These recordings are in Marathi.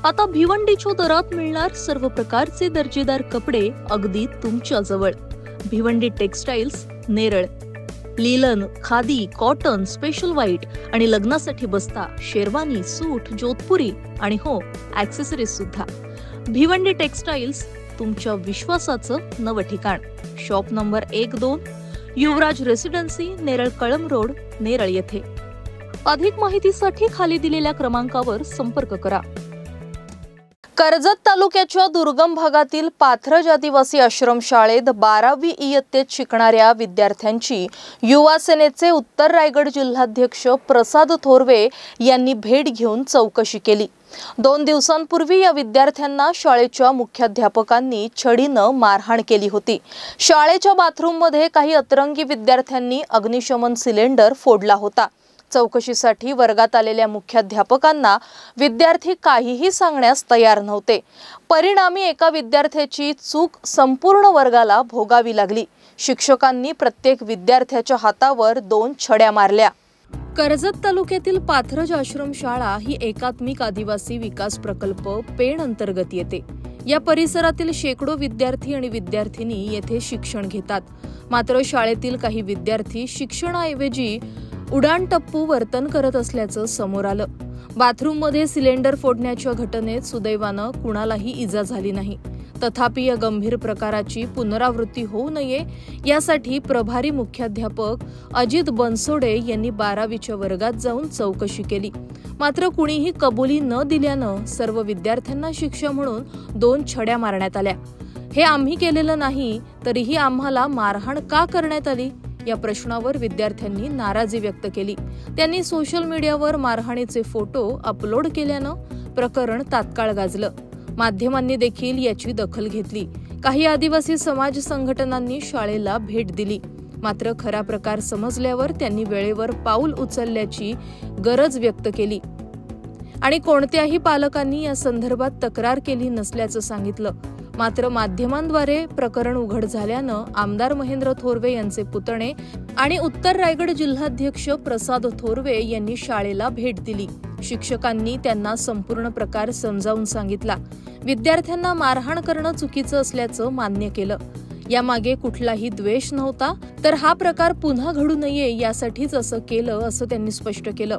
आता भिवंडीच्या दरात मिळणार सर्व प्रकारचे दर्जेदार कपडे अगदी तुमच्या जवळ। Bhiwandi textiles, Neral. Linen, khadi, cotton, special white आणि लग्नासाठी बस्ता, शेरवानी, सूट, जोधपुरी आणि हो ॲक्सेसरीज सुद्धा। भिवंडी टेक्सटाइल्स, तुमच्या विश्वासाचं नवं ठिकाण। शॉप नंबर 1-2, युवराज रेसिडेन्सी, नेरळ कळम रोड, नेरळ येथे। अधिक माहितीसाठी खाली दिलेल्या क्रमांकावर संपर्क करा। कर्जत तालुक्याच्या दुर्गम भागातील पाथरज आदिवासी आश्रमशाळेत 12वी इयत्तेत शिकणाऱ्या विद्यार्थ्यांची युवा सेनेचे उत्तर रायगड जिल्हाध्यक्ष प्रसाद थोरवे यांनी भेट घेऊन चौकशी केली। 2 दिवसांपूर्वी या विद्यार्थ्यांना शाळेच्या मुख्याध्यापकांनी छडीने मारहाण केली होती। शाळेच्या बाथरूममध्ये काही अतरंगी विद्यार्थ्यांनी अग्निशमन सिलेंडर फोडला होता। चौकशीसाठी वर्गात आलेल्या मुख्याध्यापकांना विद्यार्थी काहीही सांगण्यास तयार नव्हते। परिणामी एका विद्यार्थ्याची चूक संपूर्ण वर्गाला भोगावी लागली। शिक्षकांनी प्रत्येक विद्यार्थ्याच्या हातावर 2 छड्या मारल्या। कर्जत तालुक्यातील पाथरज आश्रमशाळा ही एकात्मिक आदिवासी विकास प्रकल्प पेण अंतर्गत येते। या परिसरातील शेकडो विद्यार्थी आणि विद्यार्थिनी येथे शिक्षण घेतात। मात्र शाळेतील काही विद्यार्थी शिक्षणाऐवजी उडाणटप्पू वर्तन करत असल्याचं समोर आलं। बाथरूममध्ये सिलेंडर फोडण्याच्या घटनेत सुदैवानं कुणालाही इजा झाली नाही। तथापि या गंभीर प्रकाराची पुनरावृत्ती होऊ नये यासाठी प्रभारी मुख्याध्यापक अजित बनसोडे यांनी 12वीच्या वर्गात जाऊन चौकशी केली। मात्र कुणीही कबुली न दिल्यानं सर्व विद्यार्थ्यांना शिक्षा म्हणून 2 छड्या मारण्यात आल्या। हे आम्ही केलेलं नाही, तरीही आम्हाला मारहाण का करण्यात आली या प्रश्नावर विद्यार्थ्यांनी नाराजी व्यक्त केली। त्यांनी सोशल मीडियावर मारहाणीचे फोटो अपलोड केल्यानं प्रकरण तात्काळ गाजलं। माध्यमांनी देखील याची दखल घेतली। काही आदिवासी समाज संघटनांनी शाळेला भेट दिली। मात्र खरा प्रकार समजल्यावर त्यांनी वेळेवर पाऊल उचलल्याची गरज व्यक्त केली आणि कोणत्याही पालकांनी या संदर्भात तक्रार केली नसल्याचं सांगितलं। मात्र माध्यमांद्वारे प्रकरण उघड झाल्यानं आमदार महेंद्र थोरवे यांचे पुतणे आणि उत्तर रायगड जिल्हाध्यक्ष प्रसाद थोरवे यांनी शाळेला भेट दिली। शिक्षकांनी त्यांना संपूर्ण प्रकार समजावून सांगितला। विद्यार्थ्यांना मारहाण करणं चुकीचं असल्याचं मान्य केलं। यामागे कुठलाही द्वेष नव्हता, तर हा प्रकार पुन्हा घडू नये यासाठीच असं केलं असं त्यांनी स्पष्ट केलं।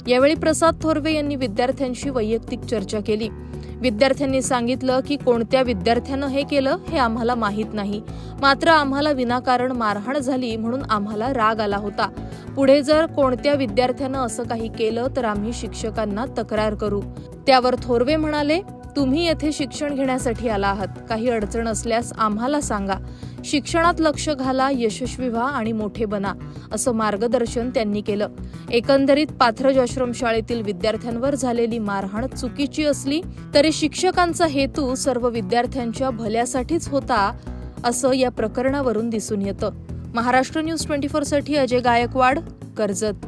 यावेळी प्रसाद थोरवे यांनी विद्यार्थ्यांशी वैयक्तिक चर्चा केली। विद्यार्थ्यांनी सांगितलं की कोणत्या विद्यार्थ्यानं हे केलं हे आम्हाला माहीत नाही, मात्र आम्हाला विनाकारण मारहाण झाली म्हणून आम्हाला राग आला होता। पुढे जर कोणत्या विद्यार्थ्यानं असं काही केलं तर आम्ही शिक्षकांना तक्रार करू। त्यावर थोरवे म्हणाले, तुम्ही येथे शिक्षण घेण्यासाठी आला आहात, काही अडचण असल्यास आम्हाला सांगा। शिक्षणात लक्ष घाला, यशस्वी व्हा आणि मोठे बना असं मार्गदर्शन त्यांनी केलं। एकंदरीत पाथरज आश्रमशाळेतील विद्यार्थ्यांवर झालेली मारहाण चुकीची असली तरी शिक्षकांचा हेतू सर्व विद्यार्थ्यांच्या भल्यासाठीच होता असं या प्रकरणावरून दिसून येतं। महाराष्ट्र न्यूज 24 साठी अजय गायकवाड, कर्जत।